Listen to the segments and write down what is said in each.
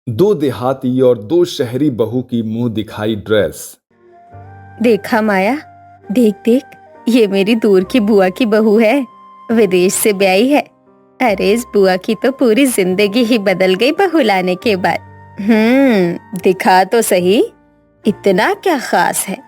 दो देहाती और दो शहरी बहू की मुंह दिखाई ड्रेस। देखा माया, देख देख, ये मेरी दूर की बुआ की बहू है, विदेश से ब्याही है। अरे इस बुआ की तो पूरी जिंदगी ही बदल गई बहू लाने के बाद। दिखा तो सही, इतना क्या खास है।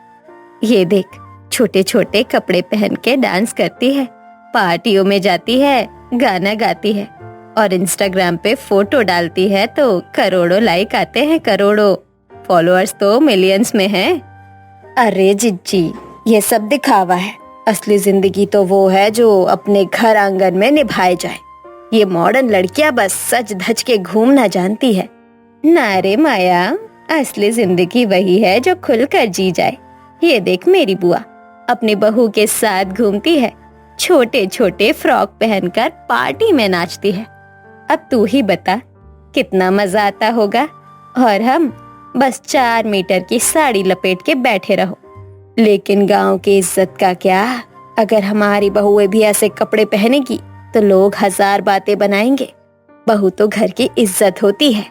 ये देख, छोटे छोटे कपड़े पहन के डांस करती है, पार्टियों में जाती है, गाना गाती है और इंस्टाग्राम पे फोटो डालती है तो करोड़ों लाइक आते हैं, करोड़ों फॉलोअर्स तो मिलियंस में हैं। अरे जिज्जी, ये सब दिखावा है। असली जिंदगी तो वो है जो अपने घर आंगन में निभाई जाए। ये मॉडर्न लड़कियां बस सज धज के घूमना जानती है। ना रे माया, असली जिंदगी वही है जो खुलकर जी जाए। ये देख मेरी बुआ अपनी बहू के साथ घूमती है, छोटे छोटे फ्रॉक पहनकर पार्टी में नाचती है। अब तू ही बता कितना मजा आता होगा। और हम बस 4 मीटर की साड़ी लपेट के बैठे रहो। लेकिन गांव की इज्जत का क्या? अगर हमारी बहुएं भी ऐसे कपड़े पहनेगी तो लोग 1000 बातें बनाएंगे। बहू तो घर की इज्जत होती है।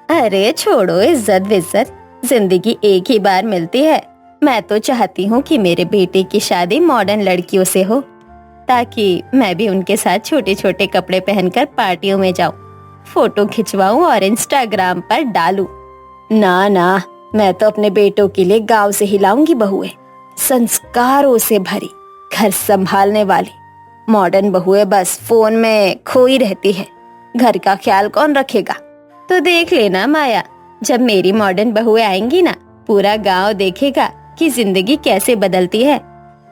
अरे छोड़ो इज्जत विज्जत, जिंदगी एक ही बार मिलती है। मैं तो चाहती हूँ कि मेरे बेटे की शादी मॉडर्न लड़कियों से हो, ताकि मैं भी उनके साथ छोटे छोटे कपड़े पहनकर पार्टियों में जाऊं, फोटो खिंचवाऊं और इंस्टाग्राम पर डालूं। ना ना, मैं तो अपने बेटों के लिए गांव से ही लाऊंगी बहुएं, संस्कारों से भरी, घर संभालने वाली। मॉडर्न बहुएं बस फोन में खोई रहती है, घर का ख्याल कौन रखेगा। तो देख लेना माया, जब मेरी मॉडर्न बहुएं आएंगी ना, पूरा गांव देखेगा कि जिंदगी कैसे बदलती है।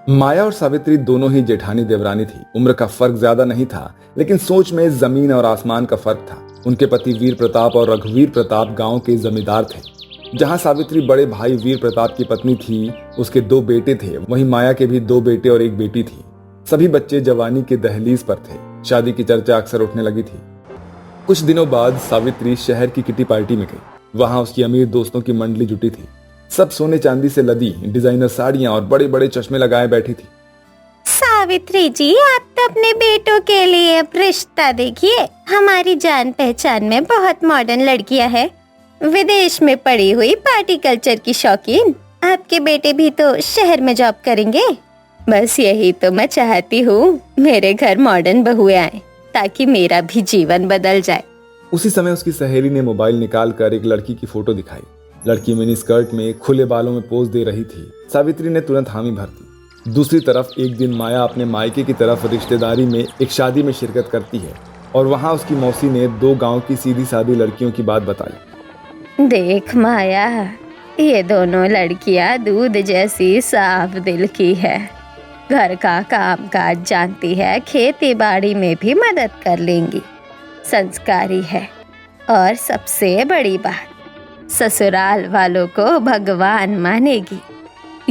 माया और सावित्री दोनों ही जेठानी देवरानी थी। उम्र का फर्क ज्यादा नहीं था, लेकिन सोच में जमीन और आसमान का फर्क था। उनके पति वीर प्रताप और रघुवीर प्रताप गांव के जमींदार थे। जहां सावित्री बड़े भाई वीर प्रताप की पत्नी थी, उसके 2 बेटे थे। वहीं माया के भी 2 बेटे और 1 बेटी थी। सभी बच्चे जवानी के दहलीज पर थे। शादी की चर्चा अक्सर उठने लगी थी। कुछ दिनों बाद सावित्री शहर की किटी पार्टी में गई। वहां उसकी अमीर दोस्तों की मंडली जुटी थी। सब सोने चांदी से लदी डिजाइनर साड़ियां और बड़े बड़े चश्मे लगाए बैठी थी। सावित्री जी, आप तो अपने बेटों के लिए अब रिश्ता देखिए। हमारी जान पहचान में बहुत मॉडर्न लड़कियां हैं, विदेश में पड़ी हुई पार्टी कल्चर की शौकीन। आपके बेटे भी तो शहर में जॉब करेंगे। बस यही तो मैं चाहती हूँ, मेरे घर मॉडर्न बहुएं आए, ताकि मेरा भी जीवन बदल जाए। उसी समय उसकी सहेली ने मोबाइल निकाल कर एक लड़की की फोटो दिखाई। लड़की मिनी स्कर्ट में खुले बालों में पोज दे रही थी। सावित्री ने तुरंत हामी भर दी। दूसरी तरफ एक दिन माया अपने मायके की तरफ रिश्तेदारी में एक शादी में शिरकत करती है और वहां उसकी मौसी ने 2 गांव की सीधी सादी लड़कियों की बात बताई। देख माया, ये दोनों लड़कियां दूध जैसी साफ दिल की है। घर का काम काज जानती है, खेती बाड़ी में भी मदद कर लेंगी, संस्कारी है और सबसे बड़ी बात, ससुराल वालों को भगवान मानेगी।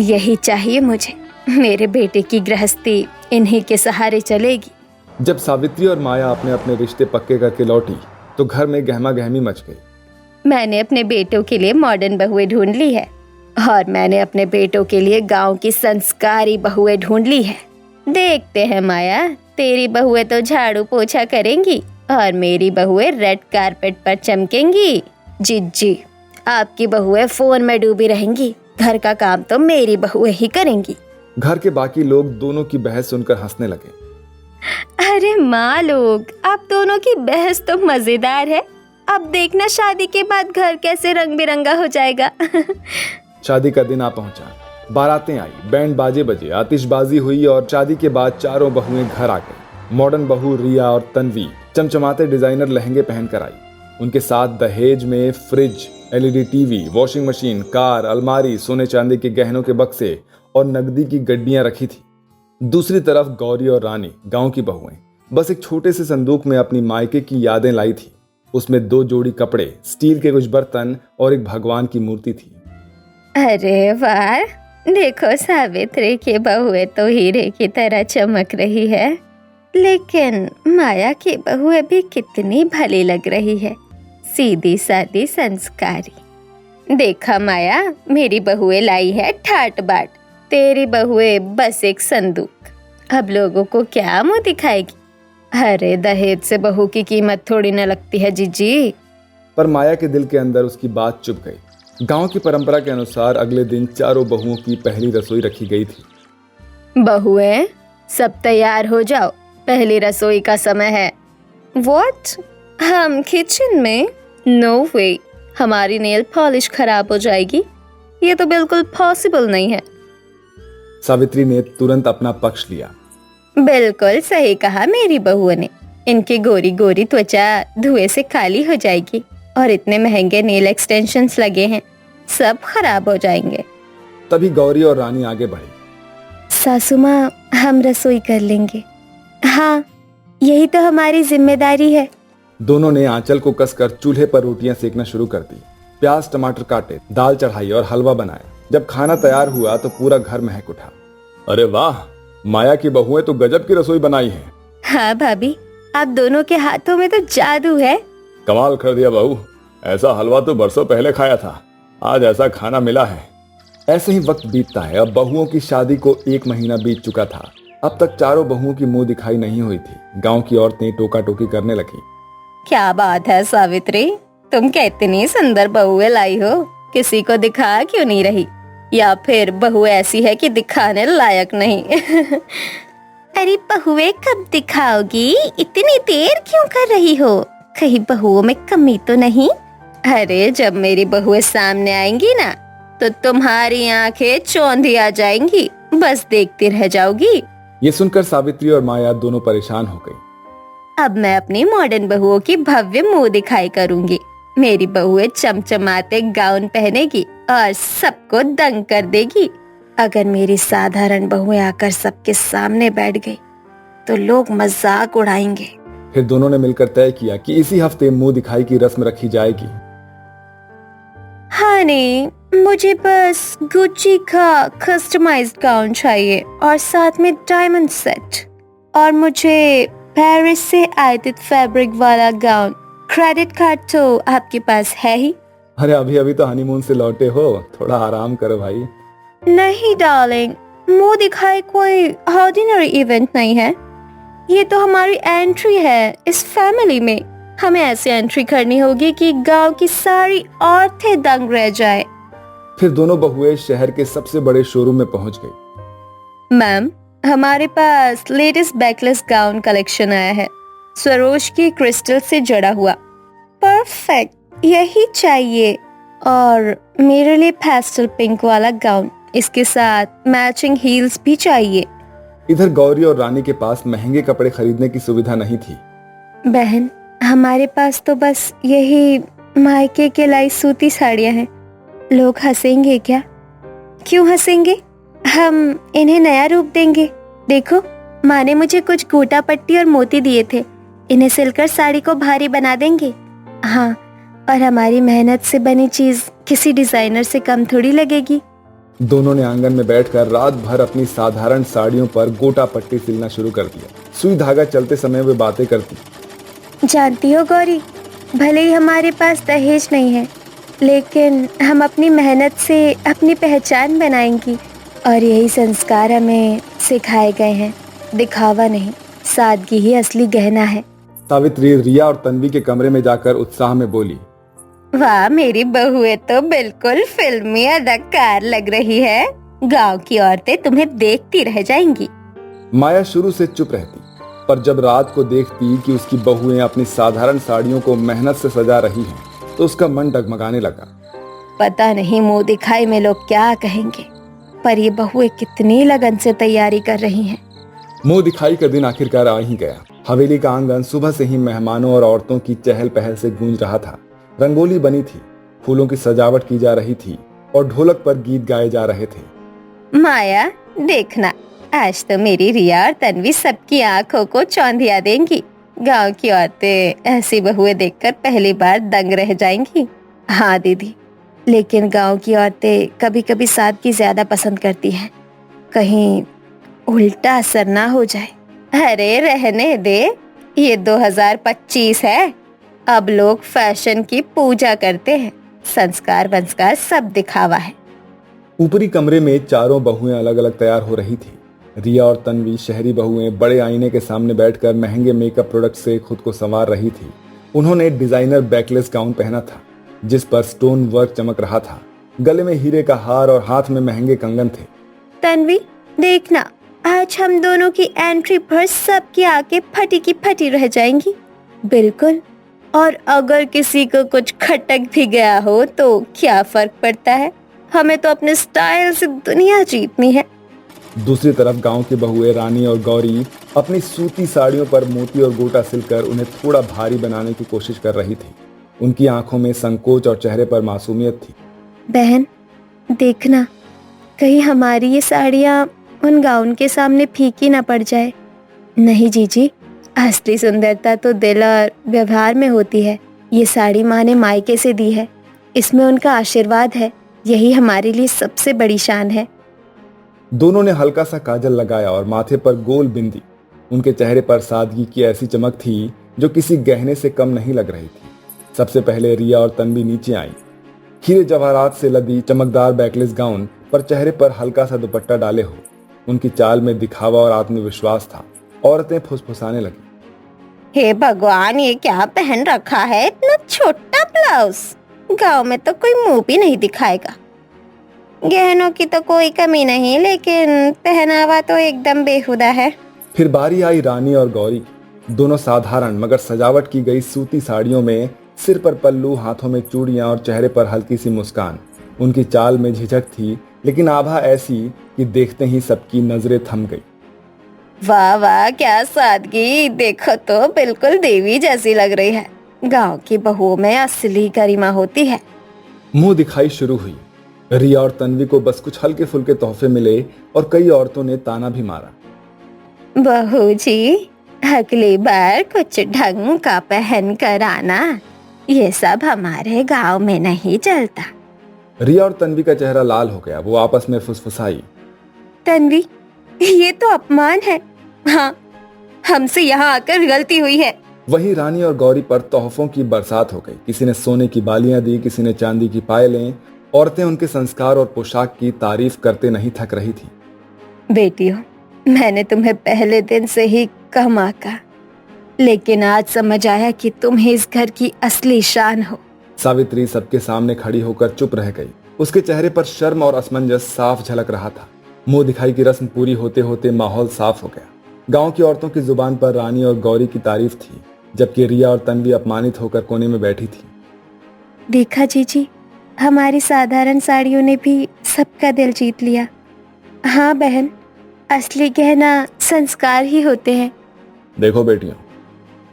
यही चाहिए मुझे। मेरे बेटे की गृहस्थी इन्हीं के सहारे चलेगी। जब सावित्री और माया अपने अपने रिश्ते पक्के करके लौटी तो घर में गहमा गहमी मच गई। मैंने अपने बेटों के लिए मॉडर्न बहुएं ढूंढ ली है और मैंने अपने बेटों के लिए गांव की संस्कारी बहुएं ढूंढ ली है। देखते हैं माया, तेरी बहुएं तो झाड़ू पोछा करेंगी और मेरी बहुएं रेड कारपेट पर चमकेंगी। जी, आपकी बहुएं फोन में डूबी रहेंगी। घर का काम तो मेरी बहुएं ही करेंगी। घर के बाकी लोग दोनों की बहस सुनकर हंसने लगे। अरे माँ लोग, आप दोनों की बहस तो मजेदार है। अब देखना शादी के बाद घर कैसे रंग बिरंगा हो जाएगा। शादी का दिन आ पहुंचा। बारातें आई, बैंड बाजे बजे, आतिशबाजी हुई और शादी के बाद चारों बहुएं घर आ गई। मॉडर्न बहू रिया और तन्वी चमचमाते डिजाइनर लहंगे पहनकर आई। उनके साथ दहेज में fridge, LED TV, washing machine, car, अलमारी, सोने चांदी के गहनों के बक्से और नकदी की गड्डियां रखी थी। दूसरी तरफ गौरी और रानी, गांव की बहुएं, बस एक छोटे से संदूक में अपनी मायके की यादें लाई थी। उसमें 2 जोड़ी कपड़े, स्टील के कुछ बर्तन और एक भगवान की मूर्ति थी। अरे वाह, देखो सावित्री की बहुएं तो हीरे की तरह चमक रही है, लेकिन माया की बहुएं भी कितनी भली लग रही है, सीधी सादी संस्कारी। देखा माया, मेरी बहुएं लाई है ठाट बाट, तेरी बहुएं बस एक संदूक। अब लोगों को क्या मुंह दिखाएगी। अरे दहेज से बहू की कीमत थोड़ी न लगती है जीजी। पर माया के दिल के अंदर उसकी बात चुप गई। गांव की परंपरा के अनुसार अगले दिन चारों बहुओं की पहली रसोई रखी गई थी। बहुएं, सब तैयार हो जाओ, पहली रसोई का समय है। व्हाट? हम किचन में? नो वे, हमारी नेल पॉलिश खराब हो जाएगी। ये तो बिल्कुल पॉसिबल नहीं है। सावित्री ने तुरंत अपना पक्ष लिया। बिल्कुल सही कहा मेरी बहुओं ने। इनकी गोरी गोरी त्वचा धुएं से काली हो जाएगी और इतने महंगे नेल एक्सटेंशंस लगे हैं, सब खराब हो जाएंगे। तभी गौरी और रानी आगे बढ़ी। सासू माँ, हम रसोई कर लेंगे। हाँ, यही तो हमारी जिम्मेदारी है। दोनों ने आंचल को कसकर चूल्हे पर रोटियां सेकना शुरू कर दी। प्याज टमाटर काटे, दाल चढ़ाई और हलवा बनाया। जब खाना तैयार हुआ तो पूरा घर महक उठा। अरे वाह, माया की बहुएं तो गजब की रसोई बनाई है। हाँ भाभी, आप दोनों के हाथों में तो जादू है। कमाल कर दिया बहू, ऐसा हलवा तो बरसों पहले खाया था, आज ऐसा खाना मिला है। ऐसे ही वक्त बीतता है। अब बहुओं की शादी को 1 महीना बीत चुका था। अब तक चारों बहुओं की मुंह दिखाई नहीं हुई थी। गांव की औरतें टोका टोकी करने लगी। क्या बात है सावित्री, तुम कितनी सुंदर बहुएं लाई हो, किसी को दिखा क्यों नहीं रही? या फिर बहू ऐसी है कि दिखाने लायक नहीं? अरे बहुएं कब दिखाओगी? इतनी देर क्यों कर रही हो? कहीं बहुओं में कमी तो नहीं? अरे जब मेरी बहुएं सामने आएंगी ना तो तुम्हारी आंखें चौंधी आ जाएंगी, बस देखती रह जाओगी। ये सुनकर सावित्री और माया दोनों परेशान हो गई। अब मैं अपनी मॉडर्न बहुओं की भव्य मुंह दिखाई करूंगी। मेरी बहुएं चमचमाते गाउन पहनेगी और सबको दंग कर देगी। अगर मेरी साधारण बहुएं आकर सबके सामने बैठ गई तो लोग मजाक उड़ाएंगे। फिर दोनों ने मिलकर तय किया कि इसी हफ्ते मुंह दिखाई की रस्म रखी जाएगी। हनी, मुझे बस गुच्ची का कस्टमाइज्ड गाउन चाहिए और साथ में डायमंड सेट, और मुझे पेरिस से आयातित फैब्रिक वाला गाउन। क्रेडिट कार्ड तो आपके पास है ही? अरे अभी अभी तो हनीमून से लौटे हो, थोड़ा आराम करो भाई। नहीं डार्लिंग, मुंह दिखाई कोई ऑर्डिनरी इवेंट नहीं है। ये तो हमारी एंट्री है इस फैमिली में। हमें ऐसी एंट्री करनी होगी कि गांव की सारी औरतें दंग रह जाए। फिर दोनों बहुएं शहर के सबसे बड़े शोरूम में पहुंच गई। मैम, हमारे पास लेटेस्ट बैकलेस गाउन कलेक्शन आया है, सरोज की क्रिस्टल से जड़ा हुआ। परफेक्ट, यही चाहिए। और मेरे लिए पेस्टल पिंक वाला गाउन, इसके साथ मैचिंग हील्स भी चाहिए। इधर गौरी और रानी के पास महंगे कपड़े खरीदने की सुविधा नहीं थी। बहन, हमारे पास तो बस यही मायके के लाई सूती साड़ियाँ हैं। लोग हंसेंगे क्या? क्यों हंसेंगे? हम इन्हें नया रूप देंगे। देखो, माँ ने मुझे कुछ गोटा पट्टी और मोती दिए थे, इन्हें सिलकर साड़ी को भारी बना देंगे। हाँ, और हमारी मेहनत से बनी चीज किसी डिजाइनर से कम थोड़ी लगेगी। दोनों ने आंगन में बैठकर रात भर अपनी साधारण साड़ियों पर गोटा पट्टी सिलना शुरू कर दिया। सुई धागा चलते समय वे बातें करती। जानती हो गौरी, भले ही हमारे पास दहेज नहीं है, लेकिन हम अपनी मेहनत से अपनी पहचान बनाएंगी। और यही संस्कार हमें सिखाए गए हैं। दिखावा नहीं, सादगी ही असली गहना है। सावित्री रिया और तन्वी के कमरे में जाकर उत्साह में बोली, वाह, मेरी बहुएं तो बिल्कुल फिल्मी अदाकार लग रही है। गांव की औरतें तुम्हें देखती रह जाएंगी। माया शुरू से चुप रहती, पर जब रात को देखती कि उसकी बहुएं अपनी साधारण साड़ियों को मेहनत से सजा रही हैं, तो उसका मन डगमगाने लगा। पता नहीं मुंह दिखाई में लोग क्या कहेंगे, पर ये बहुएं कितनी लगन से तैयारी कर रही हैं। मुंह दिखाई का दिन आखिरकार आ ही गया। हवेली का आंगन सुबह से ही मेहमानों और औरतों की चहल पहल से गूंज रहा था। रंगोली बनी थी, फूलों की सजावट की जा रही थी और ढोलक पर गीत गाए जा रहे थे। माया, देखना, आज तो मेरी रिया और तन्वी सबकी आंखों को चौंधिया देंगी। गांव की औरतें ऐसी बहुएं देखकर पहली बार दंग रह जाएंगी। हाँ दीदी, लेकिन गांव की औरतें कभी कभी सादगी ज्यादा पसंद करती हैं, कहीं उल्टा असर ना हो जाए। अरे रहने दे, ये 2025 है। अब लोग फैशन की पूजा करते हैं, संस्कार वंस्कार सब दिखावा है। ऊपरी कमरे में चारों बहुएं अलग अलग तैयार हो रही थी। रिया और तन्वी शहरी बहुएं बड़े आईने के सामने बैठकर महंगे मेकअप प्रोडक्ट से खुद को संवार रही थी। उन्होंने डिजाइनर बैकलेस गाउन पहना था जिस पर स्टोन वर्क चमक रहा था। गले में हीरे का हार और हाथ में महंगे कंगन थे। तन्वी, देखना, आज हम दोनों की एंट्री पर सबकी आंखें फटी की फटी रह जाएंगी। बिल्कुल। और अगर किसी को कुछ खटक भी गया हो तो क्या फर्क पड़ता है, हमें तो अपने स्टाइल से दुनिया जीतनी है। दूसरी तरफ गांव की बहुएं रानी और गौरी अपनी सूती साड़ियों पर मोती और गोटा सिलकर उन्हें थोड़ा भारी बनाने की कोशिश कर रही थी। उनकी आंखों में संकोच और चेहरे पर मासूमियत थी। बहन, देखना, कहीं हमारी ये साड़ियाँ उन गाउन के सामने फीकी ना पड़ जाए। नहीं जीजी, असली सुंदरता तो दिल और व्यवहार में होती है। ये साड़ी माँ ने मायके से दी है, इसमें उनका आशीर्वाद है। यही हमारे लिए सबसे बड़ी शान है। दोनों ने हल्का सा काजल लगाया और माथे पर गोल बिंदी। उनके चेहरे पर सादगी की ऐसी चमक थी जो किसी गहने से कम नहीं लग रही थी। सबसे पहले रिया और तन्वी नीचे आई। हीरे जवाहरात से लदी चमकदार बैकलेस गाउन पर चेहरे पर हल्का सा दुपट्टा डाले हो। उनकी चाल में दिखावा और आत्मविश्वास था। औरतें फुसफुसाने लगी, हे भगवान, ये क्या पहन रखा है, इतना छोटा ब्लाउज। गांव में तो कोई मुंह भी नहीं दिखाएगा। गहनों की तो कोई कमी नहीं, लेकिन पहनावा तो एकदम बेहुदा है। फिर बारी आई रानी और गौरी की। दोनों साधारण मगर सजावट की गई सूती साड़ियों में, सिर पर पल्लू, हाथों में चूड़ियां और चेहरे पर हल्की सी मुस्कान। उनकी चाल में झिझक थी लेकिन आभा ऐसी कि देखते ही सबकी नजरें थम गई। वाह वाह, क्या सादगी, देखो तो बिल्कुल देवी जैसी लग रही है। गांव की बहुओं में असली गरिमा होती है। मुंह दिखाई शुरू हुई। रिया और तन्वी को बस कुछ हल्के फुल्के तोहफे मिले और कई औरतों ने ताना भी मारा। बहू जी, अगली बार कुछ ढंग का पहन कर आना। ये सब हमारे गांव में नहीं चलता। रिया और तन्वी का चेहरा लाल हो गया। वो आपस में फुसफुसाई, तन्वी, ये तो अपमान है। हाँ, हमसे यहाँ आकर गलती हुई है। वहीं रानी और गौरी पर तोहफों की बरसात हो गई। किसी ने सोने की बालियां दी, किसी ने चांदी की पायलें। औरतें उनके संस्कार और पोशाक की तारीफ करते नहीं थक रही थी। बेटियों, मैंने तुम्हें पहले दिन से ही कम आका, लेकिन आज समझ आया कि तुम ही इस घर की असली शान हो। सावित्री सबके सामने खड़ी होकर चुप रह गई। उसके चेहरे पर शर्म और असमंजस साफ झलक रहा था। मुंह दिखाई की रस्म पूरी होते होते माहौल साफ हो गया। गांव की औरतों की जुबान पर रानी और गौरी की तारीफ थी, जबकि रिया और तन्वी अपमानित होकर कोने में बैठी थी। देखा जीजी, हमारी साधारण साड़ियों ने भी सबका दिल जीत लिया। हाँ बहन, असली गहना संस्कार ही होते हैं। देखो बेटियों,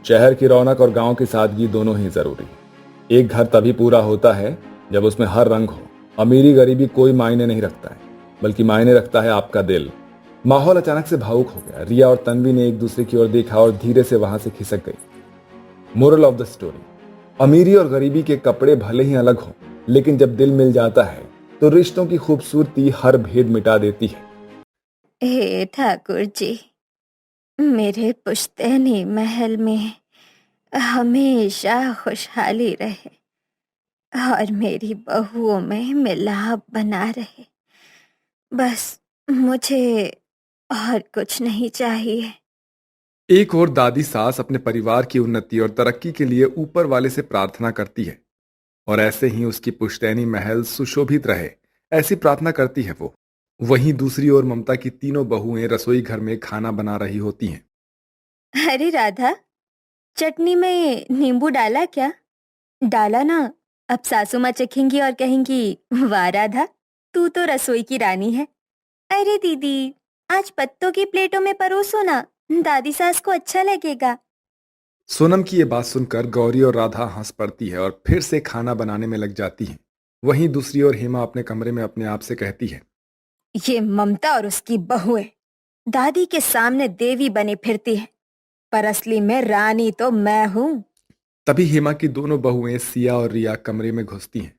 शहर की रौनक और गांव की सादगी दोनों ही जरूरी है। एक घर तभी पूरा होता है जब उसमें हर रंग हो। अमीरी गरीबी कोई मायने नहीं रखता है, बल्कि मायने रखता है आपका दिल। माहौल अचानक से भावुक हो गया। रिया और तन्वी ने एक दूसरे की ओर देखा और धीरे से वहां से खिसक गई। मोरल ऑफ द स्टोरी, अमीरी और गरीबी के कपड़े भले ही अलग हों, लेकिन जब दिल मिल जाता है तो रिश्तों की खूबसूरती हर भेद मिटा देती है। हे ठाकुर जी, मेरे पुश्तैनी महल में हमेशा खुशहाली रहे और मेरी बहुओं में मिलाप बना रहे। बस मुझे और कुछ नहीं चाहिए। एक और दादी सास अपने परिवार की उन्नति और तरक्की के लिए ऊपर वाले से प्रार्थना करती है और ऐसे ही उसकी पुश्तैनी महल सुशोभित रहे, ऐसी प्रार्थना करती है वो। वहीं दूसरी ओर ममता की तीनों बहुएं रसोई घर में खाना बना रही होती हैं। अरे राधा, चटनी में नींबू डाला क्या? डाला ना। अब सासू माँ चखेंगी और कहेंगी, वाह राधा, तू तो रसोई की रानी है। अरे दीदी, आज पत्तों की प्लेटों में परोसो ना, दादी सास को अच्छा लगेगा। सोनम की ये बात सुनकर गौरी और राधा हंस पड़ती है और फिर से खाना बनाने में लग जाती हैं। वहीं दूसरी ओर हेमा अपने कमरे में अपने आप से कहती है, ये ममता और उसकी बहुएं दादी के सामने देवी बनी फिरती है, पर असली में रानी तो मैं हूँ। तभी हेमा की दोनों बहुएं सिया और रिया कमरे में घुसती हैं।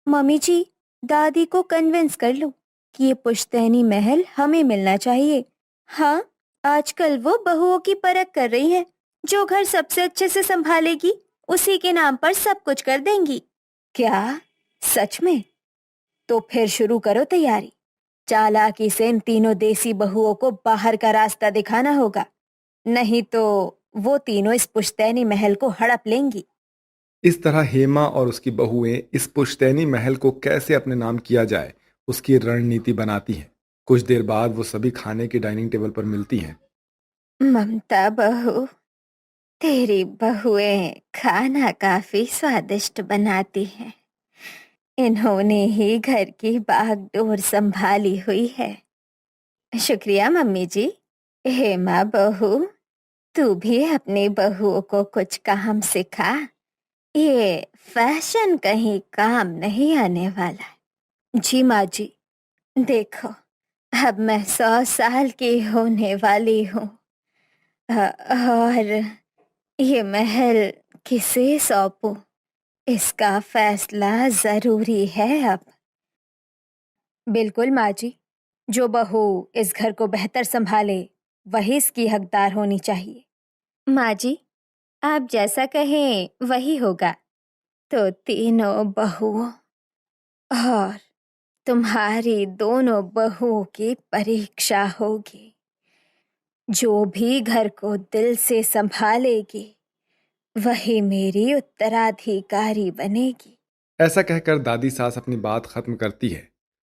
मम्मी जी, दादी को कन्विंस कर लो कि ये पुश्तैनी महल हमें मिलना चाहिए। हाँ, आजकल वो बहुओं की परख कर रही है। जो घर सबसे अच्छे से संभालेगी उसी के नाम पर सब कुछ कर देंगी। क्या सच में? तो फिर शुरू करो तैयारी। चालाकी से इन तीनों देसी बहुओं को बाहर का रास्ता दिखाना होगा, नहीं तो वो तीनों इस पुश्तैनी महल को हड़प लेंगी। इस तरह हेमा और उसकी बहुएं इस पुश्तैनी महल को कैसे अपने नाम किया जाए उसकी रणनीति बनाती हैं। कुछ देर बाद वो सभी खाने की डाइनिंग टेबल पर मिलती हैं। ममता बहू, तेरी बहुएं खाना काफी स्वादिष्ट बनाती हैं। इन्होंने ही घर की बागडोर संभाली हुई है। शुक्रिया मम्मी जी। हेमा बहू, तू भी अपनी बहुओं को कुछ काम सिखा। ये फैशन कहीं काम नहीं आने वाला है। जी माँ जी। देखो, अब मैं 100 साल की होने वाली हूँ। और ये महल किसे सौंपूं, इसका फैसला जरूरी है अब। बिल्कुल माँ जी, जो बहू इस घर को बेहतर संभाले वही इसकी हकदार होनी चाहिए। माँ जी, आप जैसा कहें वही होगा। तो तीनों बहुओं और तुम्हारी दोनों बहुओं की परीक्षा होगी। जो भी घर को दिल से संभालेगी वही मेरी उत्तराधिकारी बनेगी। ऐसा कहकर दादी सास अपनी बात खत्म करती है।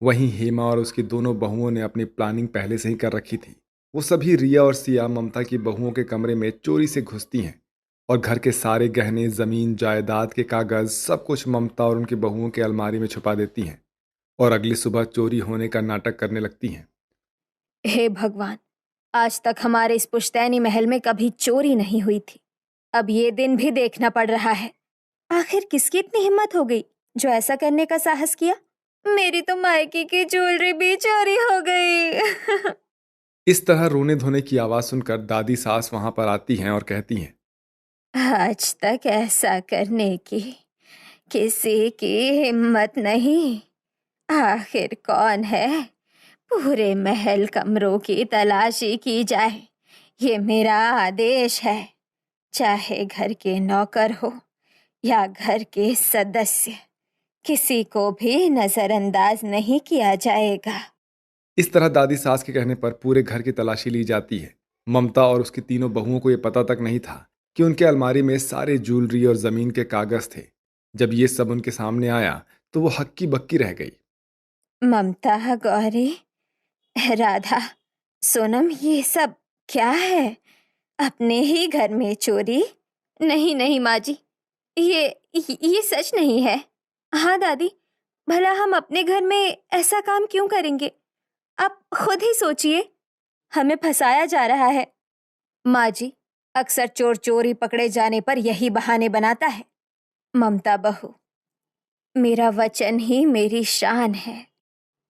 वहीं हेमा और उसकी दोनों बहुओं ने अपनी प्लानिंग पहले से ही कर रखी थी। वो सभी रिया और सिया ममता की बहुओं के कमरे में चोरी से घुसती हैं और घर के सारे गहने, जमीन, जायदाद के कागज सब कुछ ममता और उनकी बहुओं के अलमारी में छुपा देती हैं और अगली सुबह चोरी होने का नाटक करने लगती हैं। हे भगवान, आज तक हमारे इस पुश्तैनी महल में कभी चोरी नहीं हुई थी। अब ये दिन भी देखना पड़ रहा है। आखिर किसकी इतनी हिम्मत हो गई जो ऐसा करने का साहस किया? मेरी तो मायके की ज्वेलरी भी चोरी हो गई। इस तरह रोने धोने की आवाज सुनकर दादी सास वहां पर आती हैं और कहती हैं, आज तक ऐसा करने की किसी की हिम्मत नहीं। आखिर कौन है? पूरे महल कमरों की तलाशी की जाए, ये मेरा आदेश है। चाहे घर के नौकर हो या घर के सदस्य, किसी को भी नजरअंदाज नहीं किया जाएगा। इस तरह दादी सास के कहने पर पूरे घर की तलाशी ली जाती है। ममता और उसकी तीनों बहुओं को यह पता तक नहीं था कि उनके अलमारी में सारे ज्वेलरी और जमीन के कागज थे। जब ये सब उनके सामने आया तो वो हक्की बक्की रह गई। ममता, गौरी, राधा, सोनम, ये सब क्या है? अपने ही घर में चोरी? नहीं नहीं माँ जी, ये सच नहीं है। हाँ दादी, भला हम अपने घर में ऐसा काम क्यों करेंगे? आप खुद ही सोचिए, हमें फंसाया जा रहा है। माँ जी, अक्सर चोर चोरी पकड़े जाने पर यही बहाने बनाता है। ममता बहू, मेरा वचन ही मेरी शान है।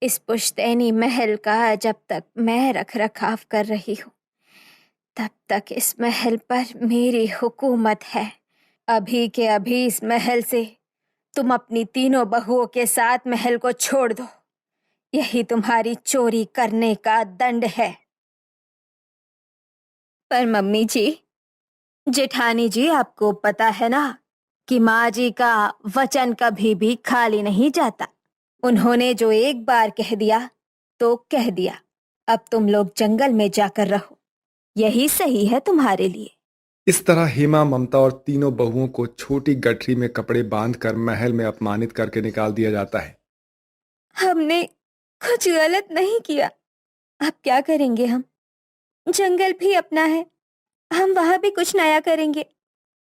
इस पुश्तैनी महल का जब तक मैं रख रखाव कर रही हूँ तब तक इस महल पर मेरी हुकूमत है। अभी के अभी इस महल से तुम अपनी तीनों बहुओं के साथ महल को छोड़ दो। यही तुम्हारी चोरी करने का दंड है। पर मम्मी जी, जेठानी जी, आपको पता है ना कि माँ जी का वचन कभी भी खाली नहीं जाता। उन्होंने जो एक बार कह दिया तो कह दिया। अब तुम लोग जंगल में जाकर रहो, यही सही है तुम्हारे लिए। इस तरह हेमा, ममता और तीनों बहुओं को छोटी गठरी में कपड़े बांधकर महल में अपमानित करके निकाल दिया जाता है। हमने कुछ गलत नहीं किया। अब क्या करेंगे हम? जंगल भी अपना है, हम वहां भी कुछ नया करेंगे।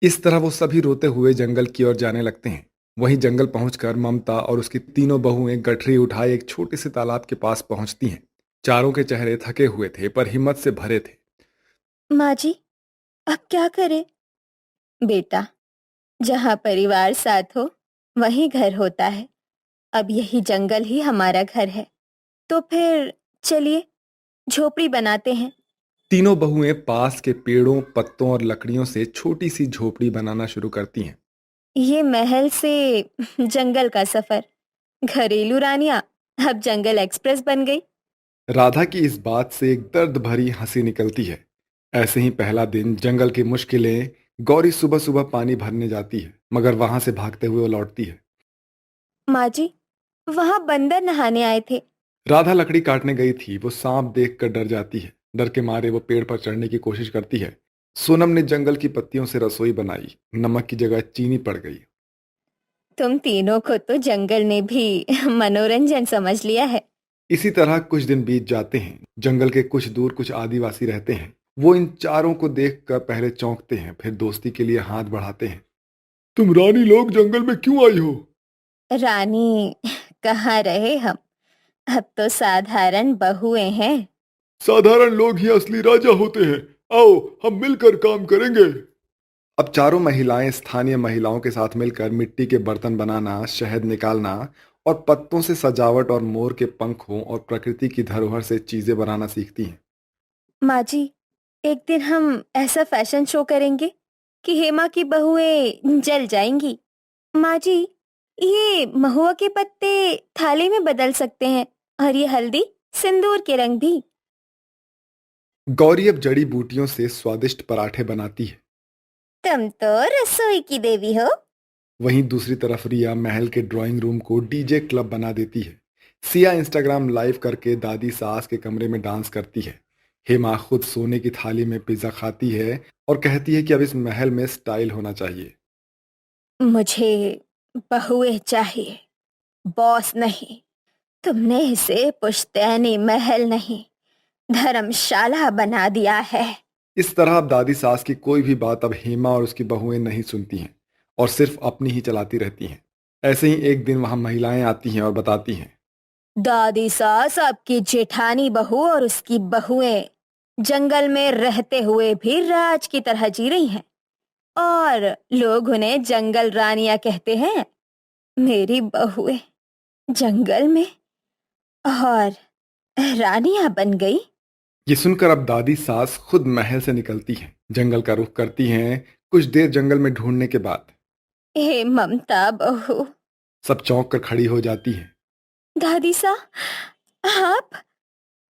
इस तरह वो सभी रोते हुए जंगल की ओर जाने लगते हैं। वहीं जंगल पहुंचकर ममता और उसकी तीनों बहुएं गठरी उठाए एक छोटे से तालाब के पास पहुंचती हैं। चारों के चेहरे थके हुए थे पर हिम्मत से भरे थे। माँ जी, अब क्या करें? बेटा, जहाँ परिवार साथ हो वहीं घर होता है। अब यही जंगल ही हमारा घर है, तो फिर चलिए झोपड़ी बनाते हैं। तीनों बहुएं पास के पेड़ों, पत्तों और लकड़ियों से छोटी सी झोपड़ी बनाना शुरू करती हैं। ये महल से जंगल का सफर, घरेलू रानियां अब जंगल एक्सप्रेस बन गई। राधा की इस बात से एक दर्द भरी हंसी निकलती है। ऐसे ही पहला दिन जंगल की मुश्किलें। गौरी सुबह सुबह पानी भरने जाती है मगर वहां से भागते हुए वो लौटती है। माँ जी, वहां बंदर नहाने आए थे। राधा लकड़ी काटने गई थी। वो सांप देखकर डर जाती है। डर के मारे वो पेड़ पर चढ़ने की कोशिश करती है। सोनम ने जंगल की पत्तियों से रसोई बनाई। नमक की जगह चीनी पड़ गई तुम तीनों को तो जंगल ने भी मनोरंजन समझ लिया है। इसी तरह कुछ दिन बीत जाते हैं। जंगल के कुछ दूर कुछ आदिवासी रहते हैं। वो इन चारों को देखकर पहले चौंकते हैं, फिर दोस्ती के लिए हाथ बढ़ाते हैं। तुम रानी लोग जंगल में क्यों आई हो? रानी कहाँ रहे हम, अब तो साधारण बहुएं हैं। साधारण लोग ही असली राजा होते हैं। आओ हम मिलकर काम करेंगे। अब चारों महिलाएं स्थानीय महिलाओं के साथ मिलकर मिट्टी के बर्तन बनाना, शहद निकालना और पत्तों से सजावट और मोर के पंखों और प्रकृति की धरोहर से चीजें बनाना सीखती हैं। माँ जी, एक दिन हम ऐसा फैशन शो करेंगे कि हेमा की बहुएं जल जाएंगी। माँ जी, ये महुआ के पत्ते थाली में बदल सकते हैं और ये हल्दी सिंदूर के रंग भी। गौरी अब जड़ी बूटियों से स्वादिष्ट पराठे बनाती है। तुम तो रसोई की देवी हो। वहीं दूसरी तरफ रिया महल के ड्राइंग रूम को डीजे क्लब बना देती है। सिया इंस्टाग्राम लाइव करके दादी सास के कमरे में डांस करती है। हेमा खुद सोने की थाली में पिज्जा खाती है और कहती है कि अब इस महल में स्टाइल होना चाहिए। मुझे बहुएं चाहिए, बॉस नहीं। तुमने इसे पुश्तैनी महल नहीं, धर्मशाला बना दिया है। इस तरह अब दादी सास की कोई भी बात अब हेमा और उसकी बहुएं नहीं सुनती हैं और सिर्फ अपनी ही चलाती रहती हैं। ऐसे ही एक दिन वहां महिलाएं आती हैं और बताती हैं। दादी सास आपकी जेठानी बहू और उसकी बहुएं जंगल में रहते हुए भी राज की तरह जी रही हैं और लोग उन्हें जंगल रानियां कहते हैं। मेरी बहुएं जंगल में और रानियां बन गई। ये सुनकर अब दादी सास खुद महल से निकलती हैं, जंगल का रुख करती हैं। कुछ देर जंगल में ढूंढने के बाद हे ममता बहू। सब चौंक कर खड़ी हो जाती हैं। दादी सा, आप,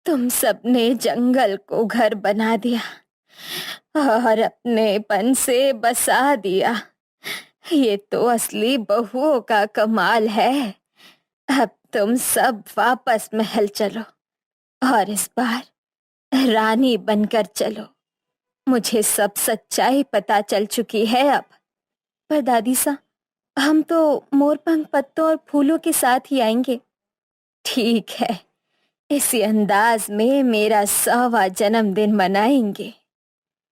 तुम सबने जंगल को घर बना दिया और अपनेपन से बसा दिया। ये तो असली बहुओं का कमाल है। अब तुम सब वापस महल चलो और इस बार रानी बनकर चलो। मुझे सब सच्चाई पता चल चुकी है अब। पर दादी सा, हम तो मोरपंख पत्तों और फूलों के साथ ही आएंगे। ठीक है, इसी अंदाज में मेरा 100वां जन्मदिन मनाएंगे।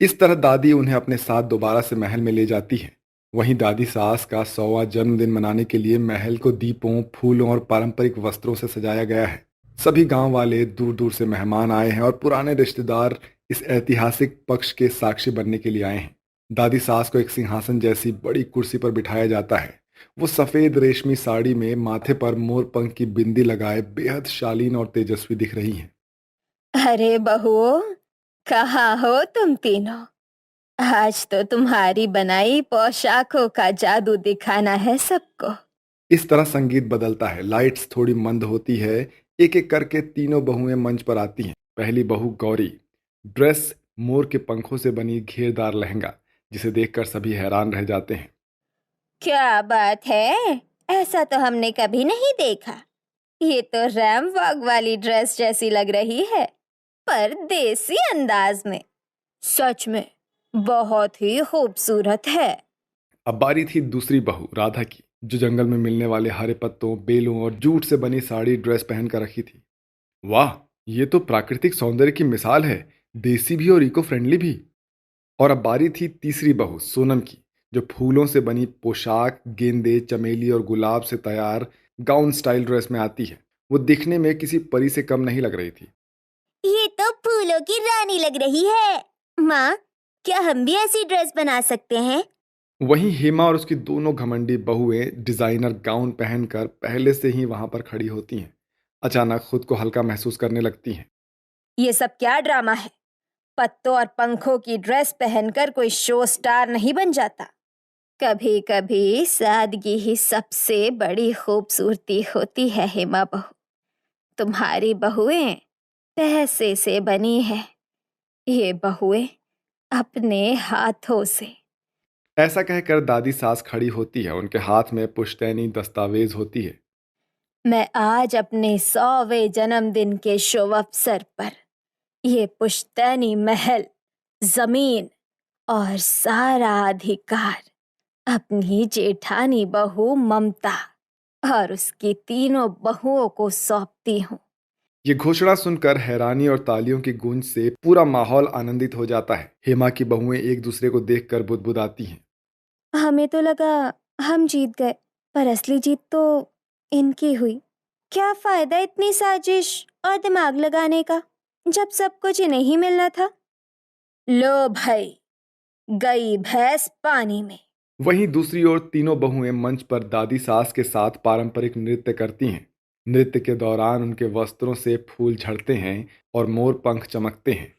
इस तरह दादी उन्हें अपने साथ दोबारा से महल में ले जाती है। वहीं दादी सास का 100वां जन्मदिन मनाने के लिए महल को दीपों, फूलों और पारंपरिक वस्त्रों से सजाया गया है। सभी गांव वाले, दूर दूर से मेहमान आए हैं और पुराने रिश्तेदार इस ऐतिहासिक पक्ष के साक्षी बनने के लिए आए हैं। दादी सास को एक सिंहासन जैसी बड़ी कुर्सी पर बिठाया जाता है। वो सफेद रेशमी साड़ी में माथे पर मोर पंख की बिंदी लगाए बेहद शालीन और तेजस्वी दिख रही हैं। अरे बहुओं, कहाँ हो तुम तीनों? आज तो तुम्हारी बनाई पोशाकों का जादू दिखाना है सबको। इस तरह संगीत बदलता है, लाइट्स थोड़ी मंद होती है। एक एक करके तीनों बहुएं मंच पर आती हैं। पहली बहू गौरी, ड्रेस मोर के पंखों से बनी घेरदार लहंगा, जिसे देखकर सभी हैरान रह जाते हैं। क्या बात है, ऐसा तो हमने कभी नहीं देखा। ये तो रैम वॉक वाली ड्रेस जैसी लग रही है, पर देसी अंदाज में। सच में बहुत ही खूबसूरत है। अब बारी थी दूसरी बहू राधा की, जो जंगल में मिलने वाले हरे पत्तों, बेलों और जूट से बनी साड़ी ड्रेस पहन कर रखी थी। वाह, ये तो प्राकृतिक सौंदर्य की मिसाल है, देसी भी और इको फ्रेंडली भी। और अब बारी थी तीसरी बहू सोनम की, जो फूलों से बनी पोशाक, गेंदे, चमेली और गुलाब से तैयार गाउन स्टाइल ड्रेस में आती है। वो दिखने में किसी परी से कम नहीं लग रही थी। ये तो फूलों की रानी लग रही है। माँ, क्या हम भी ऐसी ड्रेस बना सकते हैं? वहीं हेमा और उसकी दोनों घमंडी बहुएं डिजाइनर गाउन पहनकर पहले से ही वहां पर खड़ी होती हैं। अचानक खुद को हल्का महसूस करने लगती हैं। ये सब क्या ड्रामा है? पत्तों और पंखों की ड्रेस पहनकर कोई शो स्टार नहीं बन जाता। कभी कभी सादगी ही सबसे बड़ी खूबसूरती होती है। हेमा बहू, तुम्हारी बहुएं पैसे से बनी है, ये बहुएं अपने हाथों से। ऐसा कहकर दादी सास खड़ी होती है। उनके हाथ में पुश्तैनी दस्तावेज होती है। मैं आज अपने 100वें जन्मदिन के शुभ अवसर पर ये पुश्तैनी महल, जमीन और सारा अधिकार अपनी जेठानी बहू ममता और उसकी तीनों बहुओं को सौंपती हूँ। ये घोषणा सुनकर हैरानी और तालियों की गूंज से पूरा माहौल आनंदित हो जाता है। हेमा की बहुएं एक दूसरे को देखकर बुदबुदाती हैं। हमें तो लगा हम जीत गए, पर असली जीत तो इनकी हुई। क्या फायदा इतनी साजिश और दिमाग लगाने का जब सब कुछ इन्हें ही मिलना था। लो भाई, गई भैंस पानी में। वहीं दूसरी ओर तीनों बहुएं मंच पर दादी सास के साथ पारंपरिक नृत्य करती हैं। नृत्य के दौरान उनके वस्त्रों से फूल झड़ते हैं और मोर पंख चमकते हैं।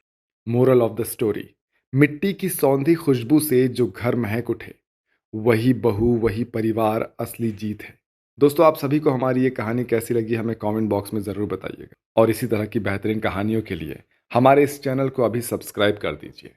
मोरल ऑफ द स्टोरी, मिट्टी की सौंधी खुशबू से जो घर महक उठे, वही बहू वही परिवार असली जीत है। दोस्तों, आप सभी को हमारी ये कहानी कैसी लगी हमें कमेंट बॉक्स में ज़रूर बताइएगा और इसी तरह की बेहतरीन कहानियों के लिए हमारे इस चैनल को अभी सब्सक्राइब कर दीजिए।